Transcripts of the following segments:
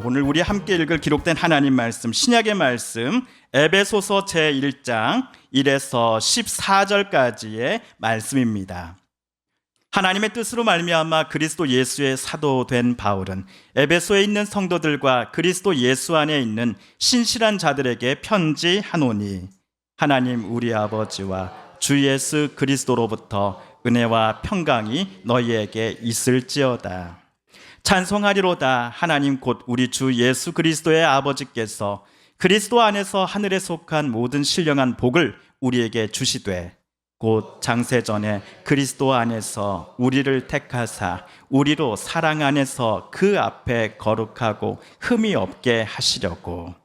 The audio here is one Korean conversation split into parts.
오늘 우리 함께 읽을 기록된 하나님 말씀, 신약의 말씀 에베소서 제1장 1에서 14절까지의 말씀입니다. 하나님의 뜻으로 말미암아 그리스도 예수의 사도된 바울은 에베소에 있는 성도들과 그리스도 예수 안에 있는 신실한 자들에게 편지하노니, 하나님 우리 아버지와 주 예수 그리스도로부터 은혜와 평강이 너희에게 있을지어다. 찬송하리로다. 하나님 곧 우리 주 예수 그리스도의 아버지께서 그리스도 안에서 하늘에 속한 모든 신령한 복을 우리에게 주시되, 곧 장세전에 그리스도 안에서 우리를 택하사 우리로 사랑 안에서 그 앞에 거룩하고 흠이 없게 하시려고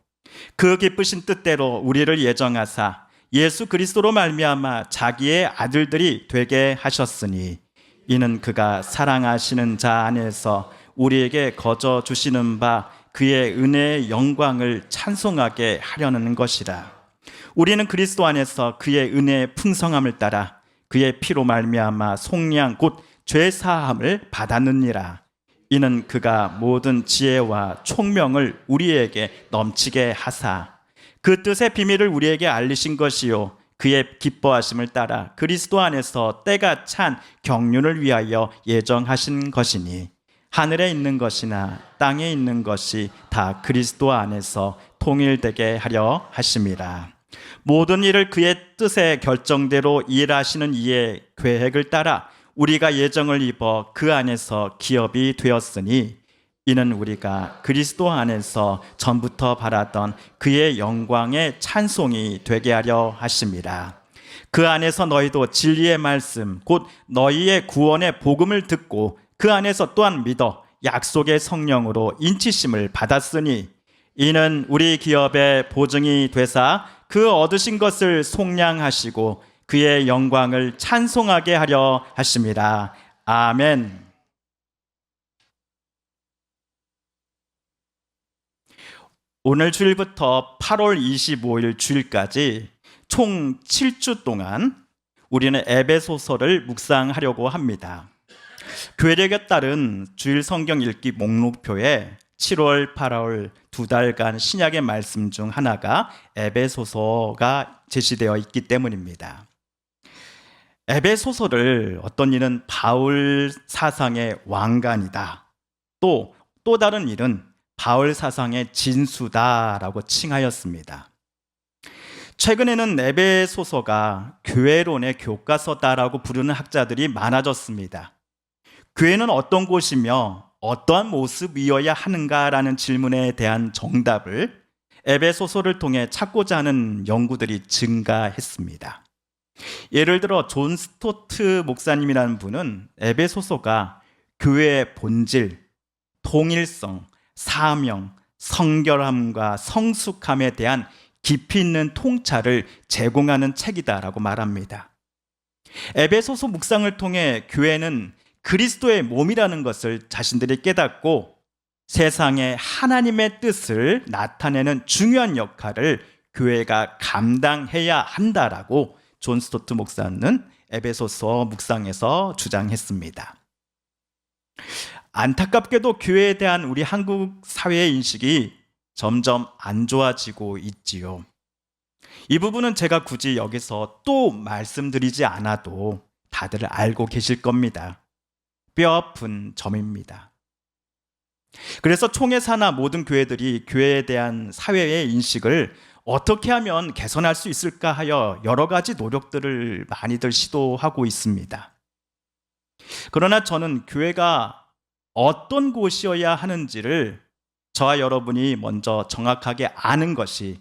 그 기쁘신 뜻대로 우리를 예정하사 예수 그리스도로 말미암아 자기의 아들들이 되게 하셨으니, 이는 그가 사랑하시는 자 안에서 우리에게 거저 주시는 바 그의 은혜의 영광을 찬송하게 하려는 것이라. 우리는 그리스도 안에서 그의 은혜의 풍성함을 따라 그의 피로 말미암아 속량 곧 죄사함을 받았느니라. 이는 그가 모든 지혜와 총명을 우리에게 넘치게 하사 그 뜻의 비밀을 우리에게 알리신 것이요, 그의 기뻐하심을 따라 그리스도 안에서 때가 찬 경륜을 위하여 예정하신 것이니, 하늘에 있는 것이나 땅에 있는 것이 다 그리스도 안에서 통일되게 하려 하심이라. 모든 일을 그의 뜻의 결정대로 일하시는 이의 계획을 따라 우리가 예정을 입어 그 안에서 기업이 되었으니, 이는 우리가 그리스도 안에서 전부터 바라던 그의 영광의 찬송이 되게 하려 하심이라. 그 안에서 너희도 진리의 말씀 곧 너희의 구원의 복음을 듣고 그 안에서 또한 믿어 약속의 성령으로 인치심을 받았으니, 이는 우리 기업의 보증이 되사 그 얻으신 것을 속량하시고 그의 영광을 찬송하게 하려 하심이라. 아멘. 오늘 주일부터 8월 25일 주일까지 총 7주 동안 우리는 에베소서를 묵상하려고 합니다. 교회력에 따른 주일 성경 읽기 목록표에 7월, 8월 두 달간 신약의 말씀 중 하나가 에베소서가 제시되어 있기 때문입니다. 에베소서를 어떤 이는 바울 사상의 왕관이다, 또 다른 일은 바울 사상의 진수다라고 칭하였습니다. 최근에는 에베소서가 교회론의 교과서다라고 부르는 학자들이 많아졌습니다. 교회는 어떤 곳이며 어떠한 모습이어야 하는가라는 질문에 대한 정답을 에베소서를 통해 찾고자 하는 연구들이 증가했습니다. 예를 들어 존 스토트 목사님이라는 분은 에베소서가 교회의 본질, 통일성, 사명, 성결함과 성숙함에 대한 깊이 있는 통찰을 제공하는 책이다라고 말합니다. 에베소서 묵상을 통해 교회는 그리스도의 몸이라는 것을 자신들이 깨닫고 세상에 하나님의 뜻을 나타내는 중요한 역할을 교회가 감당해야 한다라고 존 스토트 목사는 에베소서 묵상에서 주장했습니다. 안타깝게도 교회에 대한 우리 한국 사회의 인식이 점점 안 좋아지고 있지요. 이 부분은 제가 굳이 여기서 또 말씀드리지 않아도 다들 알고 계실 겁니다. 뼈아픈 점입니다. 그래서 총회사나 모든 교회들이 교회에 대한 사회의 인식을 어떻게 하면 개선할 수 있을까 하여 여러 가지 노력들을 많이들 시도하고 있습니다. 그러나 저는 교회가 어떤 곳이어야 하는지를 저와 여러분이 먼저 정확하게 아는 것이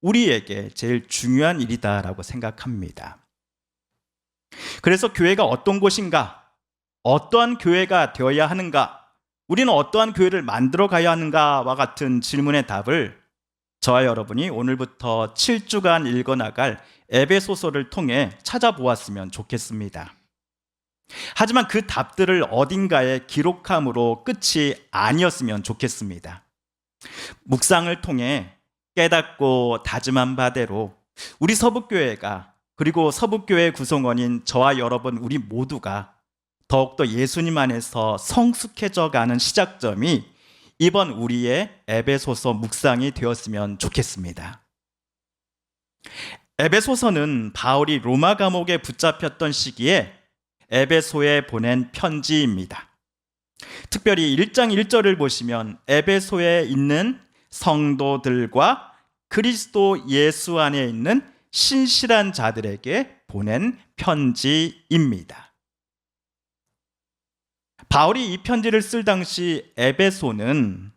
우리에게 제일 중요한 일이다라고 생각합니다. 그래서 교회가 어떤 곳인가, 어떠한 교회가 되어야 하는가, 우리는 어떠한 교회를 만들어 가야 하는가와 같은 질문의 답을 저와 여러분이 오늘부터 7주간 읽어나갈 에베소서를 통해 찾아보았으면 좋겠습니다. 하지만 그 답들을 어딘가에 기록함으로 끝이 아니었으면 좋겠습니다. 묵상을 통해 깨닫고 다짐한 바대로 우리 서북교회가, 그리고 서북교회 구성원인 저와 여러분 우리 모두가 더욱더 예수님 안에서 성숙해져 가는 시작점이 이번 우리의 에베소서 묵상이 되었으면 좋겠습니다. 에베소서는 바울이 로마 감옥에 붙잡혔던 시기에 에베소에 보낸 편지입니다. 특별히 1장 1절을 보시면 에베소에 있는 성도들과 그리스도 예수 안에 있는 신실한 자들에게 보낸 편지입니다. 바울이 이 편지를 쓸 당시 에베소는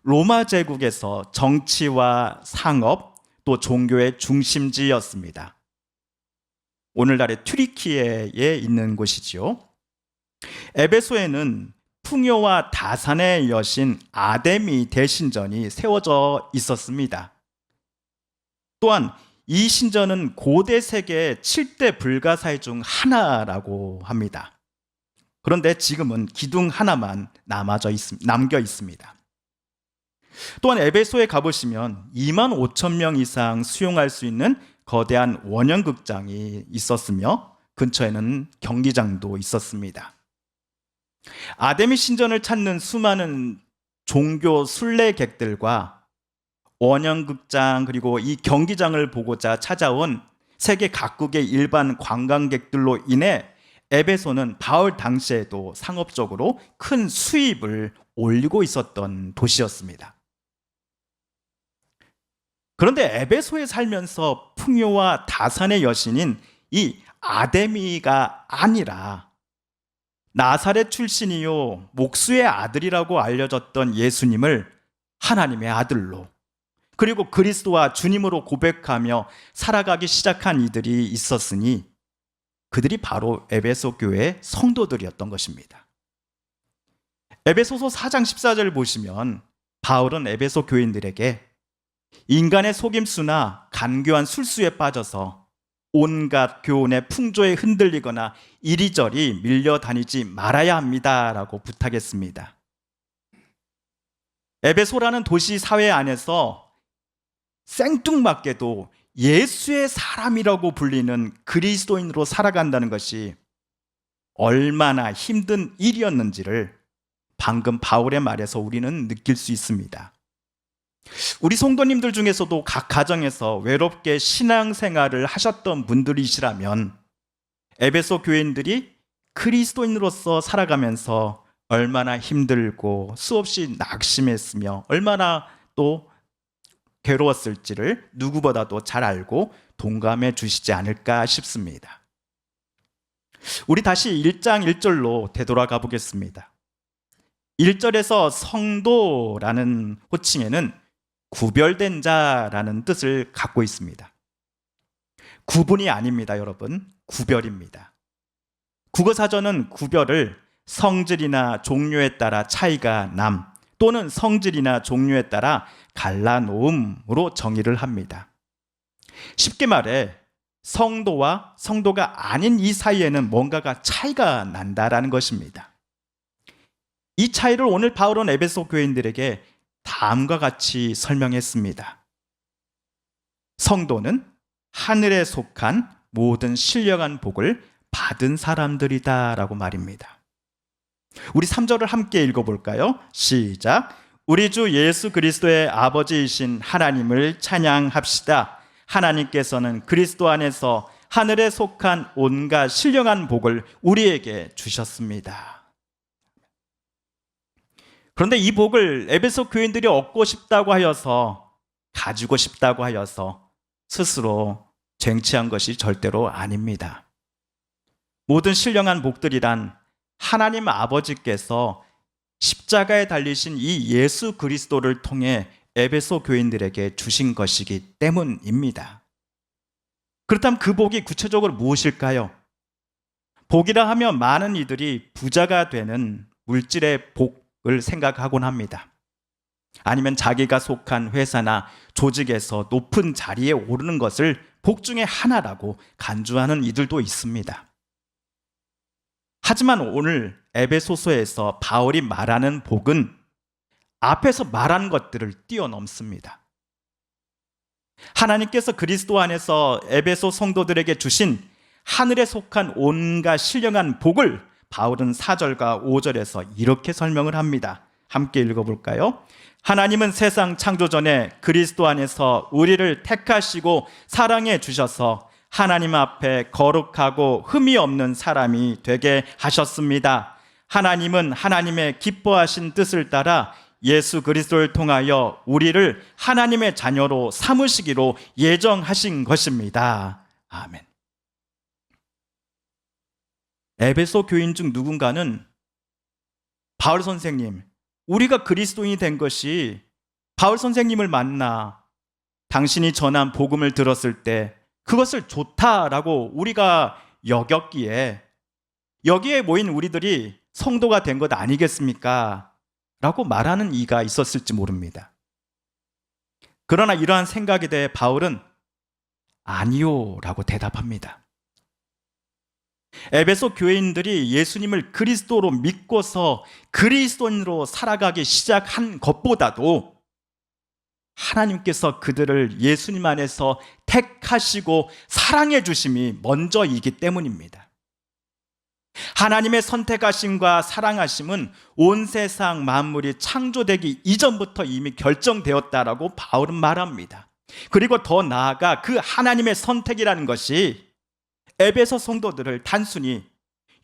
로마 제국에서 정치와 상업 또 종교의 중심지였습니다. 오늘날의 튀르키예에 있는 곳이지요. 에베소에는 풍요와 다산의 여신 아데미 대신전이 세워져 있었습니다. 또한 이 신전은 고대 세계의 7대 불가사의 중 하나라고 합니다. 그런데 지금은 기둥 하나만 남겨 있습니다. 또한 에베소에 가보시면 2만 5천 명 이상 수용할 수 있는 거대한 원형극장이 있었으며 근처에는 경기장도 있었습니다. 아데미 신전을 찾는 수많은 종교 순례객들과 원형극장 그리고 이 경기장을 보고자 찾아온 세계 각국의 일반 관광객들로 인해 에베소는 바울 당시에도 상업적으로 큰 수입을 올리고 있었던 도시였습니다. 그런데 에베소에 살면서 풍요와 다산의 여신인 이 아데미가 아니라 나사렛 출신이요 목수의 아들이라고 알려졌던 예수님을 하나님의 아들로 그리고 그리스도와 주님으로 고백하며 살아가기 시작한 이들이 있었으니 그들이 바로 에베소 교회의 성도들이었던 것입니다. 에베소서 4장 14절 보시면 바울은 에베소 교인들에게 인간의 속임수나 간교한 술수에 빠져서 온갖 교훈의 풍조에 흔들리거나 이리저리 밀려다니지 말아야 합니다 라고 부탁했습니다. 에베소라는 도시 사회 안에서 생뚱맞게도 예수의 사람이라고 불리는 그리스도인으로 살아간다는 것이 얼마나 힘든 일이었는지를 방금 바울의 말에서 우리는 느낄 수 있습니다. 우리 성도님들 중에서도 각 가정에서 외롭게 신앙생활을 하셨던 분들이시라면 에베소 교인들이 그리스도인으로서 살아가면서 얼마나 힘들고 수없이 낙심했으며 얼마나 또 괴로웠을지를 누구보다도 잘 알고 동감해 주시지 않을까 싶습니다. 우리 다시 1장 1절로 되돌아가 보겠습니다. 1절에서 성도라는 호칭에는 구별된 자라는 뜻을 갖고 있습니다. 구분이 아닙니다, 여러분. 구별입니다. 국어사전은 구별을 성질이나 종류에 따라 차이가 남 또는 성질이나 종류에 따라 갈라놓음으로 정의를 합니다. 쉽게 말해 성도와 성도가 아닌 이 사이에는 뭔가가 차이가 난다라는 것입니다. 이 차이를 오늘 바울은 에베소 교인들에게 다음과 같이 설명했습니다. 성도는 하늘에 속한 모든 신령한 복을 받은 사람들이다 라고 말입니다. 우리 3절을 함께 읽어볼까요? 시작. 우리 주 예수 그리스도의 아버지이신 하나님을 찬양합시다. 하나님께서는 그리스도 안에서 하늘에 속한 온갖 신령한 복을 우리에게 주셨습니다. 그런데 이 복을 에베소 교인들이 얻고 싶다고 하여서 가지고 싶다고 하여서 스스로 쟁취한 것이 절대로 아닙니다. 모든 신령한 복들이란 하나님 아버지께서 십자가에 달리신 이 예수 그리스도를 통해 에베소 교인들에게 주신 것이기 때문입니다. 그렇다면 그 복이 구체적으로 무엇일까요? 복이라 하면 많은 이들이 부자가 되는 물질의 복을 생각하곤 합니다. 아니면 자기가 속한 회사나 조직에서 높은 자리에 오르는 것을 복 중에 하나라고 간주하는 이들도 있습니다. 하지만 오늘 에베소서에서 바울이 말하는 복은 앞에서 말한 것들을 뛰어넘습니다. 하나님께서 그리스도 안에서 에베소 성도들에게 주신 하늘에 속한 온갖 신령한 복을 바울은 4절과 5절에서 이렇게 설명을 합니다. 함께 읽어볼까요? 하나님은 세상 창조 전에 그리스도 안에서 우리를 택하시고 사랑해 주셔서 하나님 앞에 거룩하고 흠이 없는 사람이 되게 하셨습니다. 하나님은 하나님의 기뻐하신 뜻을 따라 예수 그리스도를 통하여 우리를 하나님의 자녀로 삼으시기로 예정하신 것입니다. 아멘. 에베소 교인 중 누군가는 바울 선생님, 우리가 그리스도인이 된 것이 바울 선생님을 만나 당신이 전한 복음을 들었을 때 그것을 좋다라고 우리가 여겼기에 여기에 모인 우리들이 성도가 된 것 아니겠습니까? 라고 말하는 이가 있었을지 모릅니다. 그러나 이러한 생각에 대해 바울은 아니요 라고 대답합니다. 에베소 교인들이 예수님을 그리스도로 믿고서 그리스도인으로 살아가기 시작한 것보다도 하나님께서 그들을 예수님 안에서 택하시고 사랑해 주심이 먼저이기 때문입니다. 하나님의 선택하심과 사랑하심은 온 세상 만물이 창조되기 이전부터 이미 결정되었다라고 바울은 말합니다. 그리고 더 나아가 그 하나님의 선택이라는 것이 에베소 성도들을 단순히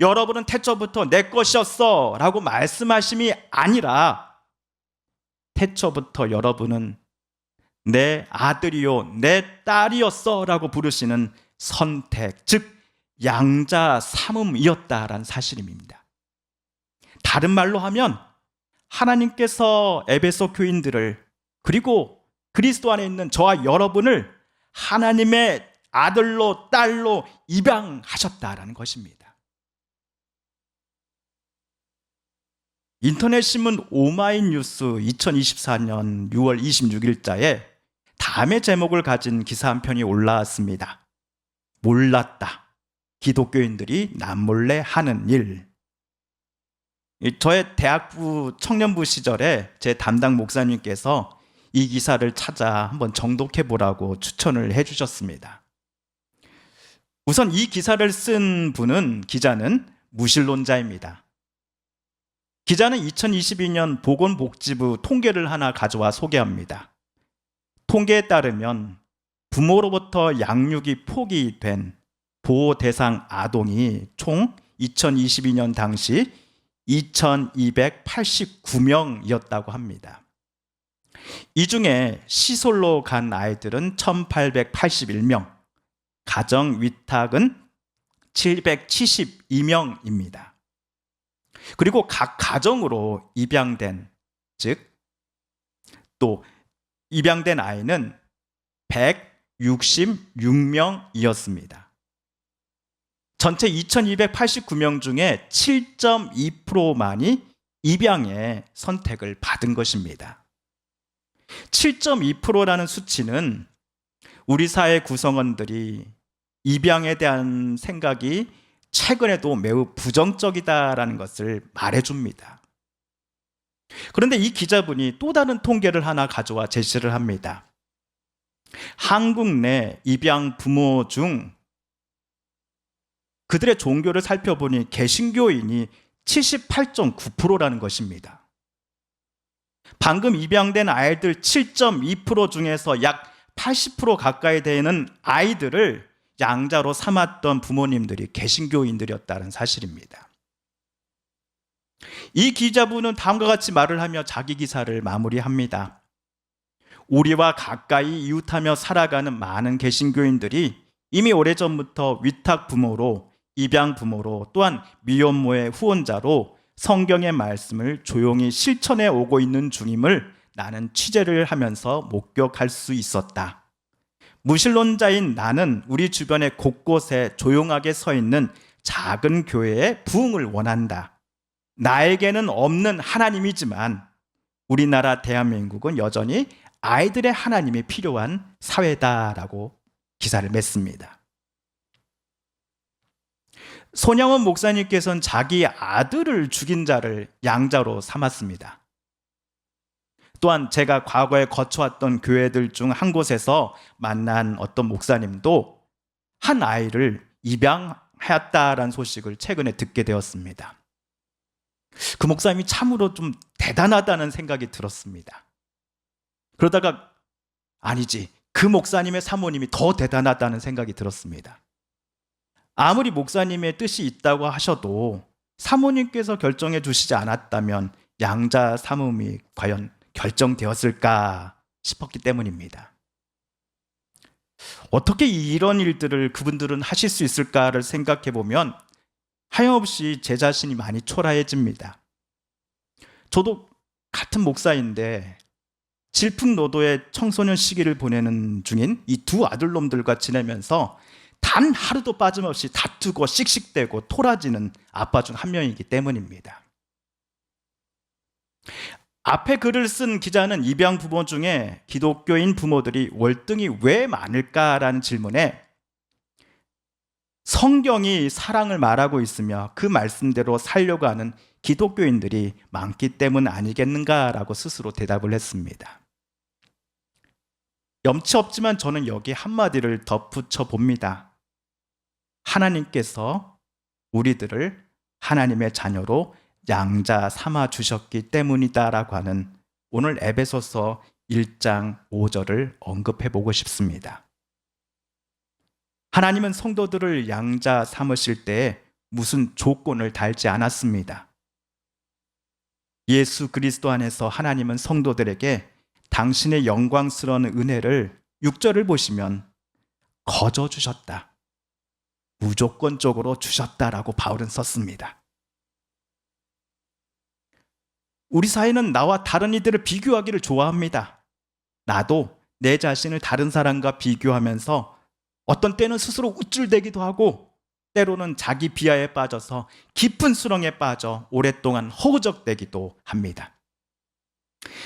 여러분은 태초부터 내 것이었어 라고 말씀하심이 아니라 태초부터 여러분은 내 아들이요 내 딸이었어 라고 부르시는 선택, 즉 양자 삼음이었다라는 사실입니다. 다른 말로 하면 하나님께서 에베소 교인들을 그리고 그리스도 안에 있는 저와 여러분을 하나님의 아들로 딸로 입양하셨다라는 것입니다. 인터넷 신문 오마이뉴스 2024년 6월 26일자에 다음의 제목을 가진 기사 한 편이 올라왔습니다. 몰랐다. 기독교인들이 남몰래 하는 일. 저의 대학부 청년부 시절에 제 담당 목사님께서 이 기사를 찾아 한번 정독해 보라고 추천을 해 주셨습니다. 우선 이 기사를 쓴 기자는 무신론자입니다. 기자는 2022년 보건복지부 통계를 하나 가져와 소개합니다. 통계에 따르면 부모로부터 양육이 포기된 보호 대상 아동이 총 2022년 당시 2289명이었다고 합니다. 이 중에 시설로 간 아이들은 1881명, 가정 위탁은 772명입니다. 그리고 각 가정으로 입양된, 즉 또 입양된 아이는 166명이었습니다. 전체 2289명 중에 7.2%만이 입양의 선택을 받은 것입니다. 7.2%라는 수치는 우리 사회 구성원들이 입양에 대한 생각이 최근에도 매우 부정적이다라는 것을 말해줍니다. 그런데 이 기자분이 또 다른 통계를 하나 가져와 제시를 합니다. 한국 내 입양 부모 중 그들의 종교를 살펴보니 개신교인이 78.9%라는 것입니다. 방금 입양된 아이들 7.2% 중에서 약 80% 가까이 되는 아이들을 양자로 삼았던 부모님들이 개신교인들이었다는 사실입니다. 이 기자분은 다음과 같이 말을 하며 자기 기사를 마무리합니다. 우리와 가까이 이웃하며 살아가는 많은 개신교인들이 이미 오래전부터 위탁 부모로, 입양 부모로, 또한 미혼모의 후원자로 성경의 말씀을 조용히 실천해 오고 있는 중임을 나는 취재를 하면서 목격할 수 있었다. 무신론자인 나는 우리 주변에 곳곳에 조용하게 서 있는 작은 교회의 부흥을 원한다. 나에게는 없는 하나님이지만 우리나라 대한민국은 여전히 아이들의 하나님이 필요한 사회다라고 기사를 맺습니다. 손양원 목사님께서는 자기 아들을 죽인 자를 양자로 삼았습니다. 또한 제가 과거에 거쳐왔던 교회들 중 한 곳에서 만난 어떤 목사님도 한 아이를 입양하였다라는 소식을 최근에 듣게 되었습니다. 그 목사님이 참으로 좀 대단하다는 생각이 들었습니다. 그러다가 아니지, 그 목사님의 사모님이 더 대단하다는 생각이 들었습니다. 아무리 목사님의 뜻이 있다고 하셔도 사모님께서 결정해 주시지 않았다면 양자 삼음이 과연 결정되었을까 싶었기 때문입니다. 어떻게 이런 일들을 그분들은 하실 수 있을까를 생각해 보면 하염없이 제 자신이 많이 초라해집니다. 저도 같은 목사인데 질풍노도의 청소년 시기를 보내는 중인 이 두 아들놈들과 지내면서 단 하루도 빠짐없이 다투고 씩씩대고 토라지는 아빠 중 한 명이기 때문입니다. 앞에 글을 쓴 기자는 입양 부모 중에 기독교인 부모들이 월등히 왜 많을까라는 질문에 성경이 사랑을 말하고 있으며 그 말씀대로 살려고 하는 기독교인들이 많기 때문 아니겠는가라고 스스로 대답을 했습니다. 염치 없지만 저는 여기 한마디를 덧붙여 봅니다. 하나님께서 우리들을 하나님의 자녀로 양자 삼아 주셨기 때문이다라고 하는 오늘 에베소서 1장 5절을 언급해 보고 싶습니다. 하나님은 성도들을 양자 삼으실 때에 무슨 조건을 달지 않았습니다. 예수 그리스도 안에서 하나님은 성도들에게 당신의 영광스러운 은혜를 6절을 보시면 거저 주셨다, 무조건적으로 주셨다라고 바울은 썼습니다. 우리 사회는 나와 다른 이들을 비교하기를 좋아합니다. 나도 내 자신을 다른 사람과 비교하면서 어떤 때는 스스로 우쭐대기도 하고 때로는 자기 비하에 빠져서 깊은 수렁에 빠져 오랫동안 허우적대기도 합니다.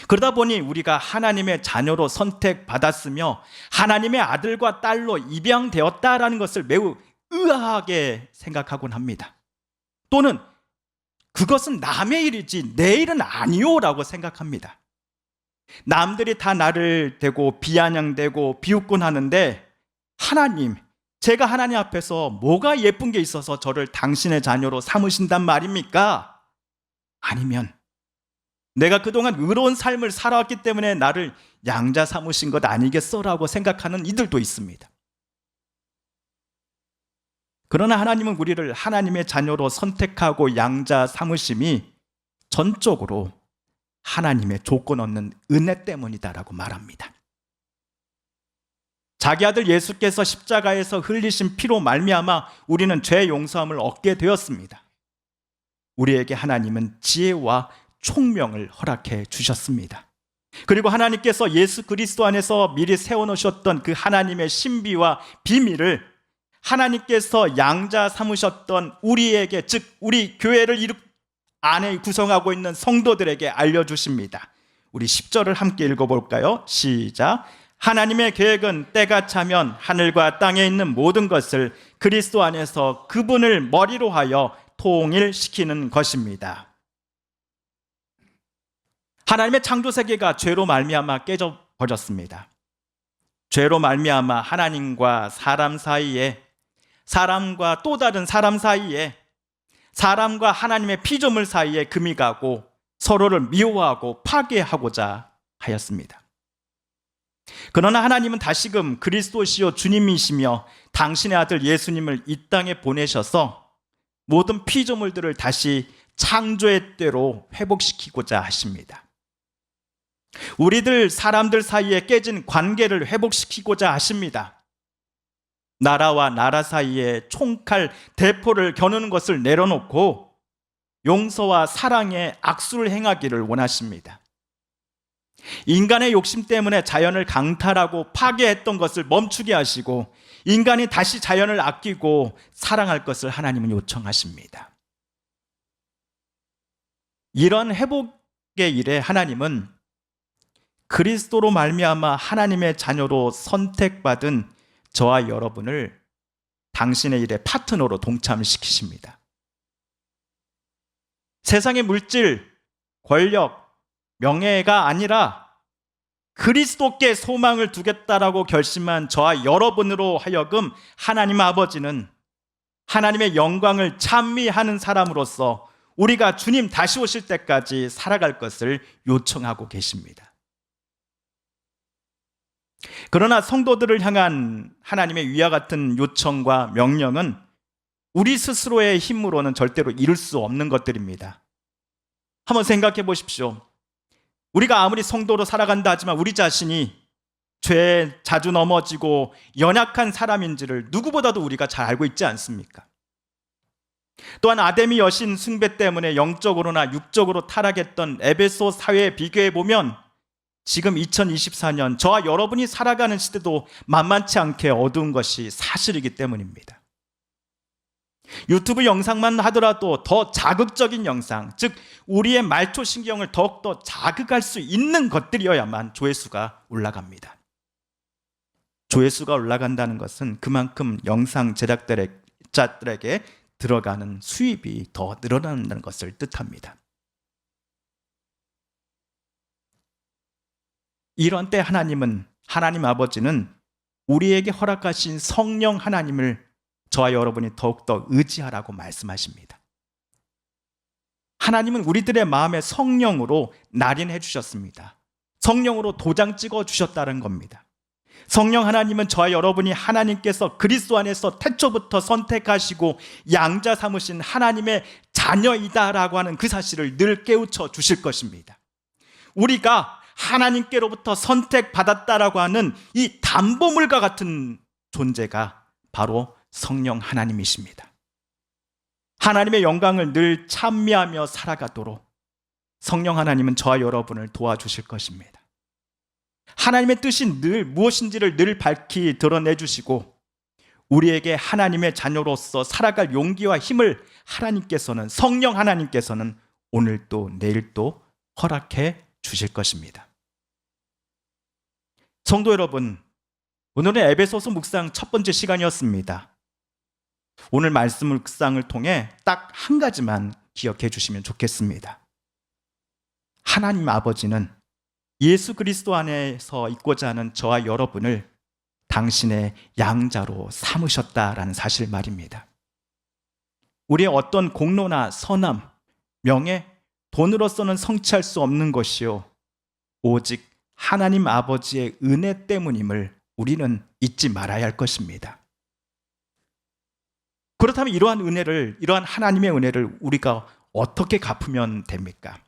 그러다 보니 우리가 하나님의 자녀로 선택받았으며 하나님의 아들과 딸로 입양되었다라는 것을 매우 의아하게 생각하곤 합니다. 또는 그것은 남의 일이지 내 일은 아니오라고 생각합니다. 남들이 다 나를 대고 비아냥대고 비웃곤 하는데 하나님, 제가 하나님 앞에서 뭐가 예쁜 게 있어서 저를 당신의 자녀로 삼으신단 말입니까? 아니면 내가 그동안 의로운 삶을 살아왔기 때문에 나를 양자 삼으신 것 아니겠어라고 생각하는 이들도 있습니다. 그러나 하나님은 우리를 하나님의 자녀로 선택하고 양자 삼으심이 전적으로 하나님의 조건 없는 은혜 때문이다라고 말합니다. 자기 아들 예수께서 십자가에서 흘리신 피로 말미암아 우리는 죄 용서함을 얻게 되었습니다. 우리에게 하나님은 지혜와 총명을 허락해 주셨습니다. 그리고 하나님께서 예수 그리스도 안에서 미리 세워놓으셨던 그 하나님의 신비와 비밀을 하나님께서 양자 삼으셨던 우리에게, 즉 우리 교회를 안에 구성하고 있는 성도들에게 알려주십니다. 우리 10절을 함께 읽어볼까요? 시작. 하나님의 계획은 때가 차면 하늘과 땅에 있는 모든 것을 그리스도 안에서 그분을 머리로 하여 통일시키는 것입니다. 하나님의 창조 세계가 죄로 말미암아 깨져버렸습니다. 죄로 말미암아 하나님과 사람 사이에, 사람과 또 다른 사람 사이에, 사람과 하나님의 피조물 사이에 금이 가고 서로를 미워하고 파괴하고자 하였습니다. 그러나 하나님은 다시금 그리스도시요 주님이시며 당신의 아들 예수님을 이 땅에 보내셔서 모든 피조물들을 다시 창조의 때로 회복시키고자 하십니다. 우리들 사람들 사이에 깨진 관계를 회복시키고자 하십니다. 나라와 나라 사이에 총칼 대포를 겨누는 것을 내려놓고 용서와 사랑의 악수를 행하기를 원하십니다. 인간의 욕심 때문에 자연을 강탈하고 파괴했던 것을 멈추게 하시고 인간이 다시 자연을 아끼고 사랑할 것을 하나님은 요청하십니다. 이런 회복의 일에 하나님은 그리스도로 말미암아 하나님의 자녀로 선택받은 저와 여러분을 당신의 일에 파트너로 동참시키십니다. 세상의 물질, 권력, 명예가 아니라 그리스도께 소망을 두겠다라고 결심한 저와 여러분으로 하여금 하나님 아버지는 하나님의 영광을 찬미하는 사람으로서 우리가 주님 다시 오실 때까지 살아갈 것을 요청하고 계십니다. 그러나 성도들을 향한 하나님의 위와 같은 요청과 명령은 우리 스스로의 힘으로는 절대로 이룰 수 없는 것들입니다. 한번 생각해 보십시오. 우리가 아무리 성도로 살아간다 하지만 우리 자신이 죄에 자주 넘어지고 연약한 사람인지를 누구보다도 우리가 잘 알고 있지 않습니까? 또한 아데미 여신 숭배 때문에 영적으로나 육적으로 타락했던 에베소 사회에 비교해 보면 지금 2024년 저와 여러분이 살아가는 시대도 만만치 않게 어두운 것이 사실이기 때문입니다. 유튜브 영상만 하더라도 더 자극적인 영상, 즉 우리의 말초신경을 더욱더 자극할 수 있는 것들이어야만 조회수가 올라갑니다. 조회수가 올라간다는 것은 그만큼 영상 제작자들에게 들어가는 수입이 더 늘어난다는 것을 뜻합니다. 이런 때 하나님 아버지는 우리에게 허락하신 성령 하나님을 저와 여러분이 더욱더 의지하라고 말씀하십니다. 하나님은 우리들의 마음에 성령으로 날인해 주셨습니다. 성령으로 도장 찍어 주셨다는 겁니다. 성령 하나님은 저와 여러분이 하나님께서 그리스도 안에서 태초부터 선택하시고 양자 삼으신 하나님의 자녀이다라고 하는 그 사실을 늘 깨우쳐 주실 것입니다. 우리가 하나님께로부터 선택받았다라고 하는 이 담보물과 같은 존재가 바로 성령 하나님이십니다. 하나님의 영광을 늘 찬미하며 살아가도록 성령 하나님은 저와 여러분을 도와주실 것입니다. 하나님의 뜻이 늘 무엇인지를 늘 밝히 드러내주시고 우리에게 하나님의 자녀로서 살아갈 용기와 힘을 하나님께서는, 성령 하나님께서는 오늘도 내일도 허락해 주실 것입니다. 성도 여러분, 오늘은 에베소서 묵상 첫 번째 시간이었습니다. 오늘 말씀 묵상을 통해 딱 한 가지만 기억해 주시면 좋겠습니다. 하나님 아버지는 예수 그리스도 안에서 있고자 하는 저와 여러분을 당신의 양자로 삼으셨다라는 사실 말입니다. 우리의 어떤 공로나 선함, 명예, 돈으로서는 성취할 수 없는 것이요 오직 하나님 아버지의 은혜 때문임을 우리는 잊지 말아야 할 것입니다. 그렇다면 이러한 하나님의 은혜를 우리가 어떻게 갚으면 됩니까?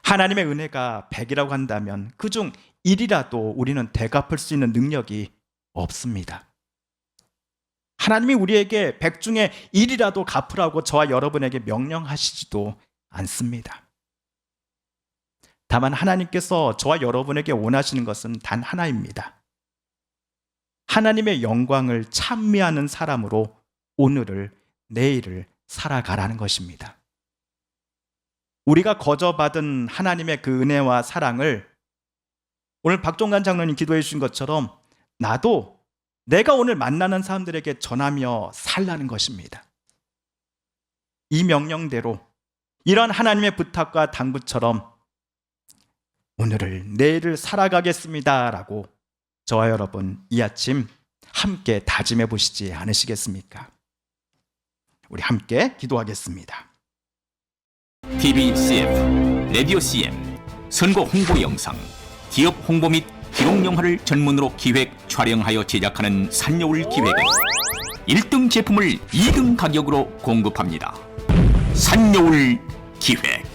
하나님의 은혜가 100이라고 한다면 그중 1이라도 우리는 되갚을 수 있는 능력이 없습니다. 하나님이 우리에게 100 중에 1이라도 갚으라고 저와 여러분에게 명령하시지도 않습니다. 다만 하나님께서 저와 여러분에게 원하시는 것은 단 하나입니다. 하나님의 영광을 찬미하는 사람으로 오늘을, 내일을 살아가라는 것입니다. 우리가 거저받은 하나님의 그 은혜와 사랑을 오늘 박종관 장로님 기도해 주신 것처럼 나도 내가 오늘 만나는 사람들에게 전하며 살라는 것입니다. 이 명령대로 이런 하나님의 부탁과 당부처럼 오늘을, 내일을 살아가겠습니다 라고 저와 여러분 이 아침 함께 다짐해 보시지 않으시겠습니까? 우리 함께 기도하겠습니다. TV CM, 라디오 CM, 선거 홍보 영상, 기업 홍보 및 기록 영화를 전문으로 기획, 촬영하여 제작하는 산여울 기획은 1등 제품을 2등 가격으로 공급합니다. 산여울 기획.